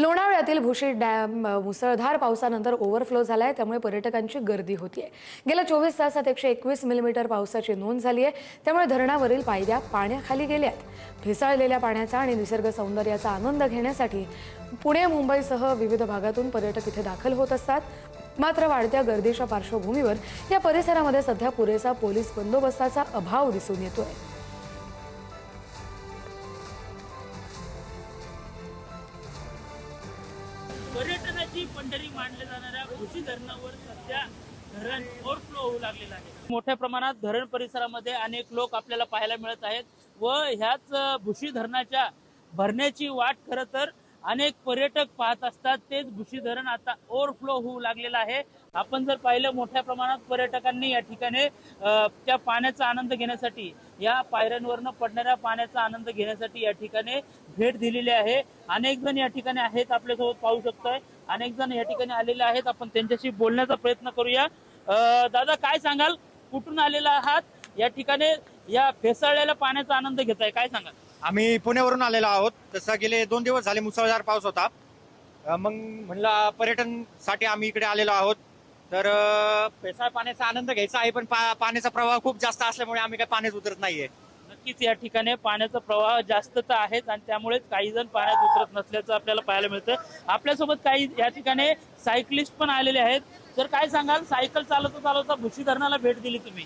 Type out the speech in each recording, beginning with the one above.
लोणावळ्यातील Bhushi dam मुसळधार पावसानंतर overflow झालाय, त्यामुळे पर्यटकांची गर्दी होतीये। गेल्या 24 तासात 121 मिलीमीटर पावसाची नोंद झाली आहे, त्यामुळे धरणावरील पायद्या पाण्याखाली गेल्यात। भेसळलेल्या पाण्याचा आणि निसर्ग सौंदर्याचा आनंद घेण्यासाठी पुणे मुंबईसह विविध भागातून पर्यटक इथे दाखल होत असतात। मात्र वाढत्या गर्दीच्या पार्श्वभूमीवर या परिसरामध्ये सध्या पुरेसा पोलीस बंदोबस्ताचा अभाव दिसून येतोय। पर्यटनाची पंढरी मानल्या जाणाऱ्या भुशी धरणावर सध्या धरण ओव्हरफ्लो होऊ लागलेलं आहे। मोठ्या प्रमाणात धरण परिसरामध्ये अनेक लोक आपल्याला पाहायला मिळत आहेत व ह्याच भुशी धरणाच्या भरण्याची वाट खरं तर अनेक पर्यटक पाहत असतात। तेच भुशी धरण आता ओव्हरफ्लो होऊ लागलेलं आहे। आपण जर पाहिलं मोठ्या प्रमाणात पर्यटकांनी या ठिकाणी त्या पाण्याचा आनंद घेण्यासाठी, या पायऱ्यांवरनं पडणाऱ्या पाण्याचा आनंद घेण्यासाठी या ठिकाणी भेट दिलेली आहे। अनेक जण या ठिकाणी आहेत, आपल्यासोबत पाहू शकतोय अनेक जण या ठिकाणी आलेले आहेत। आपण त्यांच्याशी बोलण्याचा प्रयत्न करूया। दादा, काय सांगाल, कुठून आलेला आहात, या ठिकाणी या फेसाळलेल्या पाण्याचा आनंद घेताय, काय सांगाल? आम्ही पुण्यावरून आलेलो आहोत। तसं गेले 2 दिवस झाले मुसळधार पाऊस होता, मग म्हणलं पर्यटनसाठी आम्ही इकडे आलेलो आहोत। तर फेसाळ पाण्याचा आनंद घ्यायचा आहे, पण पाण्याचा प्रवाह खूप जास्त असल्यामुळे आम्ही काही पाण्यात उतरत नाहीये। नक्कीच या ठिकाणी पाण्याचा प्रवाह जास्त तर आहेच आणि त्यामुळेच काही जण पाण्यात उतरत नसल्याचं आपल्याला पाहायला मिळतं। आपल्यासोबत काही या ठिकाणी सायकलिस्ट पण आलेले आहेत। तर काय सांगाल, सायकल चालवता चालवता भुशी धरणाला भेट दिली तुम्ही,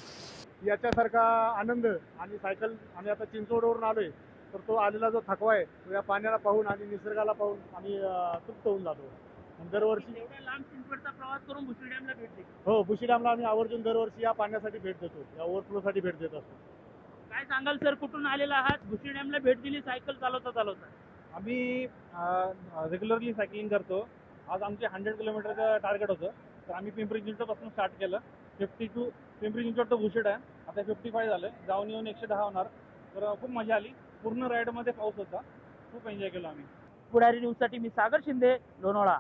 याच्यासारखा आनंद आणि सायकल आम्ही आता चिंचवडवरून आलोय, तर तो आलेला जो थकवा आहे तो या पाण्याला पाहून आणि निसर्गाला पाहून आम्ही तृप्त होऊन जातो। दरवर्षी एवढ्या लांब चिंचवडचा प्रवास करून भुशी डॅमला भेट दिली? हो, भुशी डॅमला आम्ही आवर्जून दरवर्षी या पाण्यासाठी भेट देतो, या ओव्हरफ्लोसाठी भेट देत असतो। काय सांगाल सर, कुठून आलेला आहात, भुशी डॅमला भेट दिली सायकल चालवता चालवता? आम्ही रेग्युलरली सायकलिंग करतो। आज आमचे 100 किलोमीटरचं टार्गेट होतं, तर आम्ही पिंपरी चिंचवडपासून स्टार्ट केलं। 52 पिंपरी चिंचवड टू भुशी डॅम, आता 55 झालं, जाऊन येऊन 110 होणार। तर खूप मजा आली, पूर्ण राईडमध्ये पाऊस होता, खूप एन्जॉय केला आम्ही। पुढारी न्यूजसाठी मी सागर शिंदे, लोणावळा।